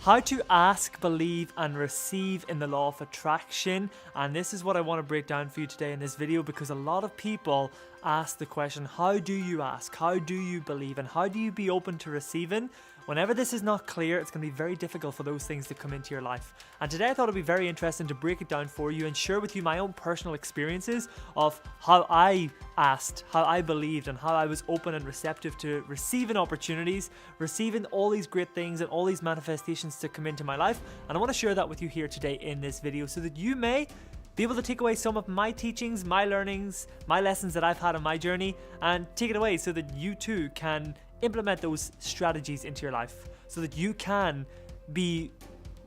how to ask, believe, and receive in the law of attraction. And this is what I want to break down for you today in this video, because a lot of people ask the question, how do you ask? How do you believe? And how do you be open to receiving? Whenever this is not clear, it's going to be very difficult for those things to come into your life. And today I thought it'd be very interesting to break it down for you and share with you my own personal experiences of how I asked, how I believed, and how I was open and receptive to receiving opportunities, receiving all these great things and all these manifestations to come into my life. And I want to share that with you here today in this video so that you may be able to take away some of my teachings, my learnings, my lessons that I've had on my journey, and take it away so that you too can implement those strategies into your life, so that you can be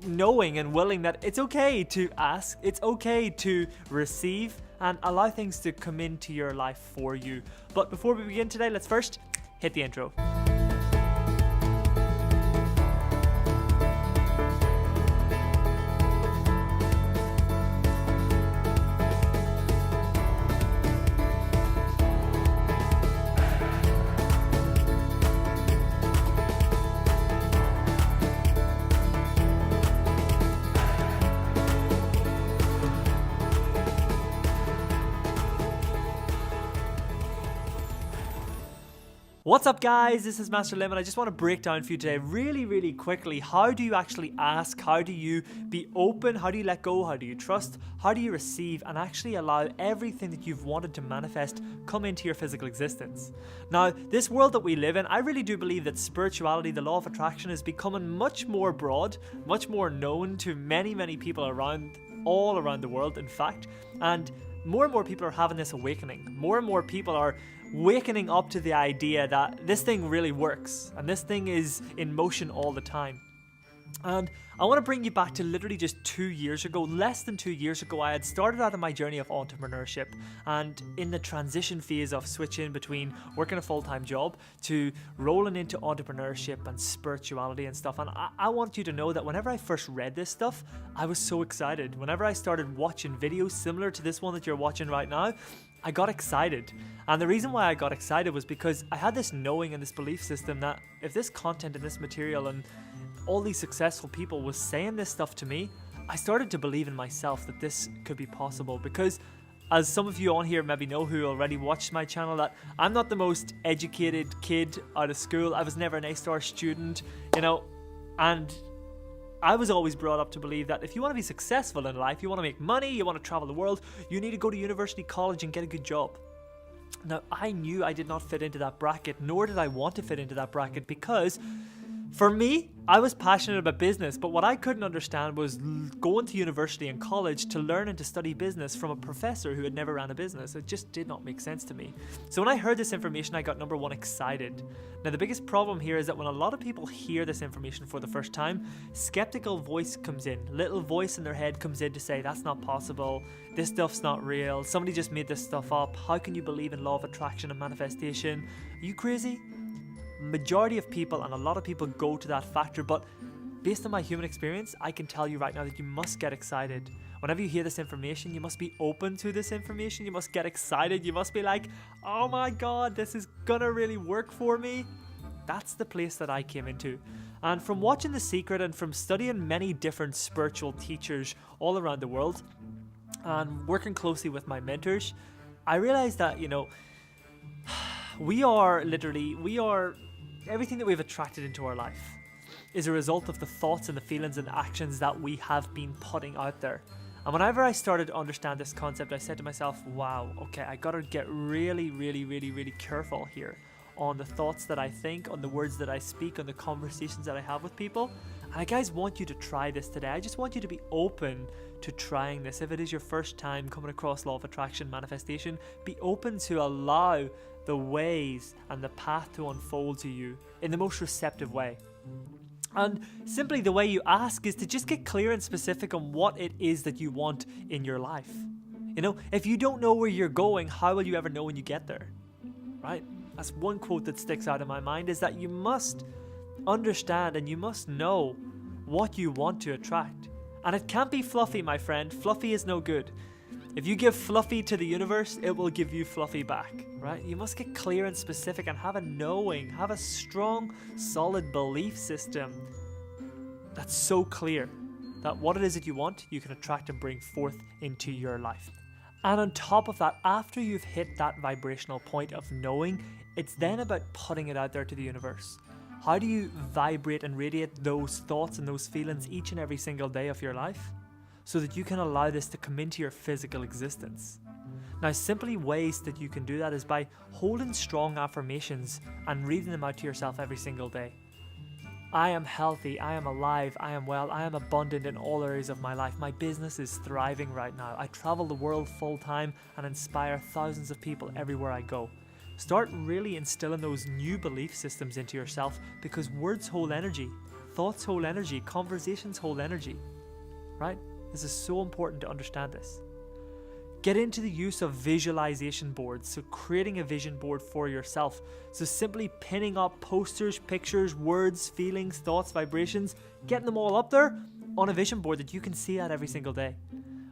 knowing and willing that it's okay to ask, it's okay to receive, and allow things to come into your life for you. But before we begin today, let's first hit the intro. What's up guys, this is Master Lim, and I just want to break down for you today really quickly, how do you actually ask, how do you be open, how do you let go, how do you trust, how do you receive and actually allow everything that you've wanted to manifest come into your physical existence. Now, this world that we live in, I really do believe that spirituality, the law of attraction, is becoming much more broad, much more known to many people all around the world in fact, and more people are having this awakening. More and more people are wakening up to the idea that this thing really works and this thing is in motion all the time. And I want to bring you back to literally just 2 years ago, less than 2 years ago. I had started out on my journey of entrepreneurship, and in the transition phase of switching between working a full-time job to rolling into entrepreneurship and spirituality and stuff. And I want you to know that whenever I first read this stuff, I was so excited. Whenever I started watching videos similar to this one that you're watching right now, I got excited. And the reason why I got excited was because I had this knowing and this belief system that if this content and this material and all these successful people was saying this stuff to me, I started to believe in myself that this could be possible. Because as some of you on here maybe know who already watched my channel, that I'm not the most educated kid out of school. I was never an A-star student, and I was always brought up to believe that if you want to be successful in life, you want to make money, you want to travel the world, you need to go to university, college, and get a good job. Now, I knew I did not fit into that bracket, nor did I want to fit into that bracket, because for me, I was passionate about business, but what I couldn't understand was going to university and college to learn and to study business from a professor who had never ran a business. It just did not make sense to me. So when I heard this information, I got, number one, excited. Now, the biggest problem here is that when a lot of people hear this information for the first time, skeptical voice comes in. Little voice in their head comes in to say, that's not possible. This stuff's not real. Somebody just made this stuff up. How can you believe in law of attraction and manifestation? Are you crazy? Majority of people, and a lot of people, go to that factor, but based on my human experience, I can tell you right now that you must get excited. Whenever you hear this information, you must be open to this information. You must get excited. You must be like, oh my God, this is gonna really work for me. That's the place that I came into. And from watching The Secret and from studying many different spiritual teachers all around the world and working closely with my mentors, I realized that, we are everything that we've attracted into our life is a result of the thoughts and the feelings and actions that we have been putting out there. And whenever I started to understand this concept, I said to myself, wow, okay, I gotta get really careful here on the thoughts that I think, on the words that I speak, on the conversations that I have with people. And I guys want you to try this today. I just want you to be open to trying this. If it is your first time coming across law of attraction manifestation, be open to allow the ways and the path to unfold to you in the most receptive way. And simply the way you ask is to just get clear and specific on what it is that you want in your life. If you don't know where you're going, how will you ever know when you get there? Right? That's one quote that sticks out in my mind, is that you must understand and you must know what you want to attract. And it can't be fluffy, my friend. Fluffy is no good. If you give fluffy to the universe, it will give you fluffy back, right? You must get clear and specific and have a knowing, have a strong, solid belief system that's so clear that what it is that you want, you can attract and bring forth into your life. And on top of that, after you've hit that vibrational point of knowing, it's then about putting it out there to the universe. How do you vibrate and radiate those thoughts and those feelings each and every single day of your life so that you can allow this to come into your physical existence? Now, simply ways that you can do that is by holding strong affirmations and reading them out to yourself every single day. I am healthy, I am alive, I am well, I am abundant in all areas of my life. My business is thriving right now. I travel the world full time and inspire thousands of people everywhere I go. Start really instilling those new belief systems into yourself, because words hold energy, thoughts hold energy, conversations hold energy, right? This is so important to understand this. Get into the use of visualization boards, so creating a vision board for yourself. So simply pinning up posters, pictures, words, feelings, thoughts, vibrations, getting them all up there on a vision board that you can see at every single day.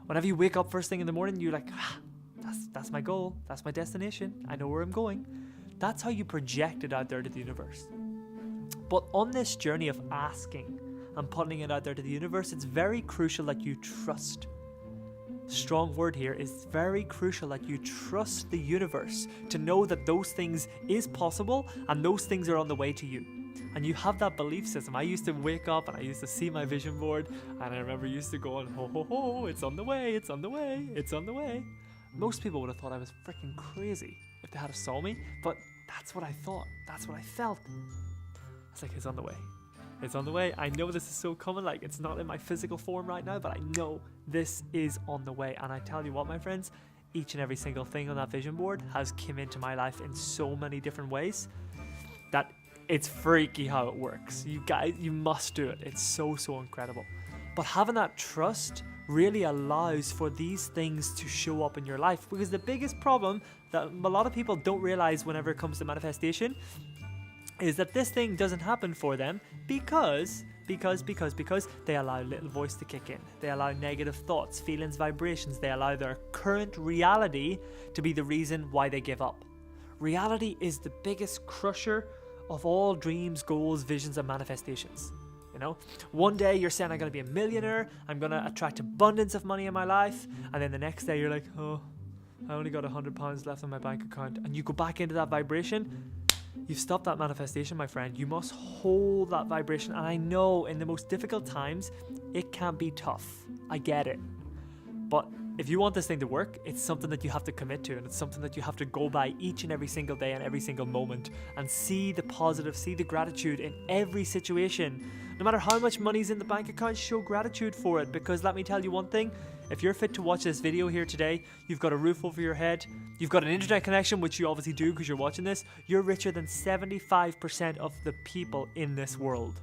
Whenever you wake up first thing in the morning, you're like, that's my goal, that's my destination, I know where I'm going. That's how you project it out there to the universe. But on this journey of asking and putting it out there to the universe, it's very crucial that you trust. Strong word here, is very crucial that you trust the universe to know that those things is possible and those things are on the way to you. And you have that belief system. I used to wake up and I used to see my vision board, and I remember used to going, ho ho ho, it's on the way, it's on the way, it's on the way. Most people would have thought I was freaking crazy if they had saw me, but that's what I thought, that's what I felt. It's like, it's on the way. It's on the way. I know this is so common, like it's not in my physical form right now, but I know this is on the way. And I tell you what, my friends, each and every single thing on that vision board has come into my life in so many different ways that it's freaky how it works. You guys, you must do it. It's so incredible. But having that trust really allows for these things to show up in your life, because the biggest problem that a lot of people don't realize whenever it comes to manifestation is that this thing doesn't happen for them because they allow little voice to kick in. They allow negative thoughts, feelings, vibrations. They allow their current reality to be the reason why they give up. Reality is the biggest crusher of all dreams, goals, visions, and manifestations. You know, one day you're saying, I'm going to be a millionaire, I'm going to attract abundance of money in my life, and then the next day you're like, oh, I only got £100 left on my bank account, and you go back into that vibration. You've stopped that manifestation, my friend. You must hold that vibration. And I know in the most difficult times, it can be tough. I get it. But if you want this thing to work, it's something that you have to commit to, and it's something that you have to go by each and every single day and every single moment, and see the positive, see the gratitude in every situation. No matter how much money's in the bank account, show gratitude for it, because let me tell you one thing, if you're fit to watch this video here today, you've got a roof over your head, you've got an internet connection, which you obviously do because you're watching this, you're richer than 75% of the people in this world.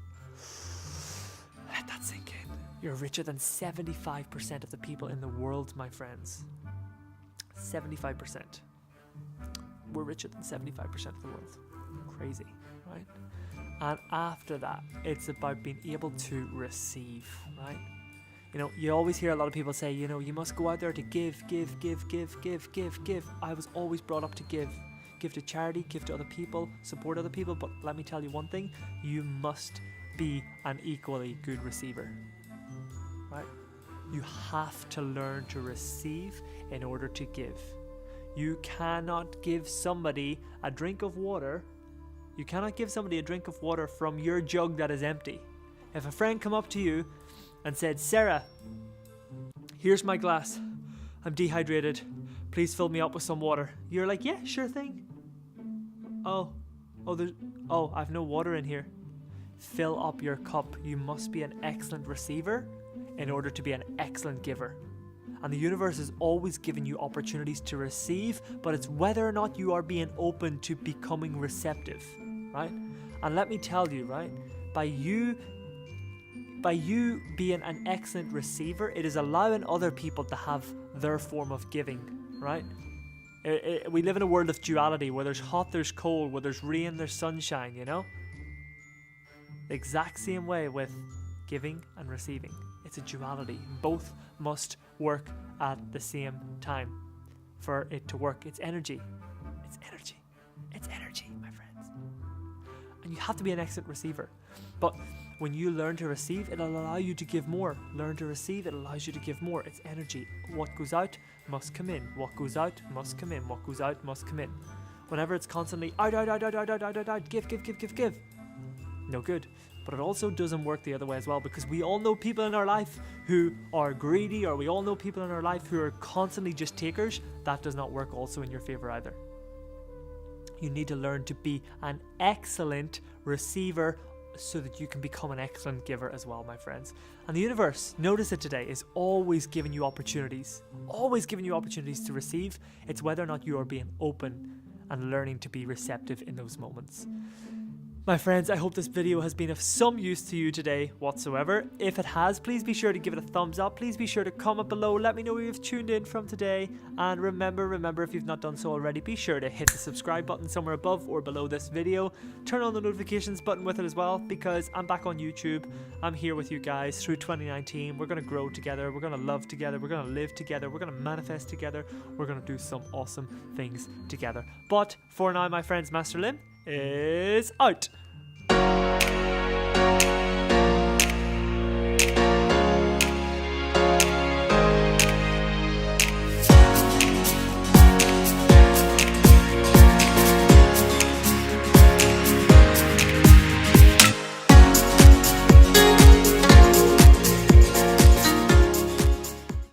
Let that sink in. You're richer than 75% of the people in the world, my friends. 75%. We're richer than 75% of the world. Crazy, right? And after that, it's about being able to receive, right? You know, you always hear a lot of people say, you know, you must go out there to give. I was always brought up to give. Give to charity, give to other people, support other people. But let me tell you one thing, you must be an equally good receiver, right? You have to learn to receive in order to give. You cannot give somebody a drink of water. You cannot give somebody a drink of water from your jug that is empty. If a friend come up to you and said, Sarah, here's my glass, I'm dehydrated, please fill me up with some water. You're like, yeah, sure thing. I've no water in here. Fill up your cup. You must be an excellent receiver in order to be an excellent giver. And the universe is always giving you opportunities to receive, but it's whether or not you are being open to becoming receptive, right? And let me tell you, right, by you being an excellent receiver, it is allowing other people to have their form of giving, right? We live in a world of duality, where there's hot, there's cold, where there's rain, there's sunshine, you know? The exact same way with giving and receiving. It's a duality. Both must work at the same time for it to work. It's energy. It's energy. It's energy, my friends. And you have to be an excellent receiver. But When you learn to receive, it'll allow you to give more. Learn to receive, it allows you to give more. It's energy. What goes out must come in. What goes out must come in. What goes out must come in. Whenever it's constantly out, give. No good. But it also doesn't work the other way as well, because we all know people in our life who are greedy, or we all know people in our life who are constantly just takers. That does not work also in your favor either. You need to learn to be an excellent receiver so that you can become an excellent giver as well, my friends. And the universe, notice it today, is always giving you opportunities. Always giving you opportunities to receive. It's whether or not you are being open and learning to be receptive in those moments. My friends, I hope this video has been of some use to you today whatsoever. If it has, please be sure to give it a thumbs up. Please be sure to comment below. Let me know where you've tuned in from today. And remember, if you've not done so already, be sure to hit the subscribe button somewhere above or below this video. Turn on the notifications button with it as well, because I'm back on YouTube. I'm here with you guys through 2019. We're going to grow together. We're going to love together. We're going to live together. We're going to manifest together. We're going to do some awesome things together. But for now, my friends, Master Lim is out.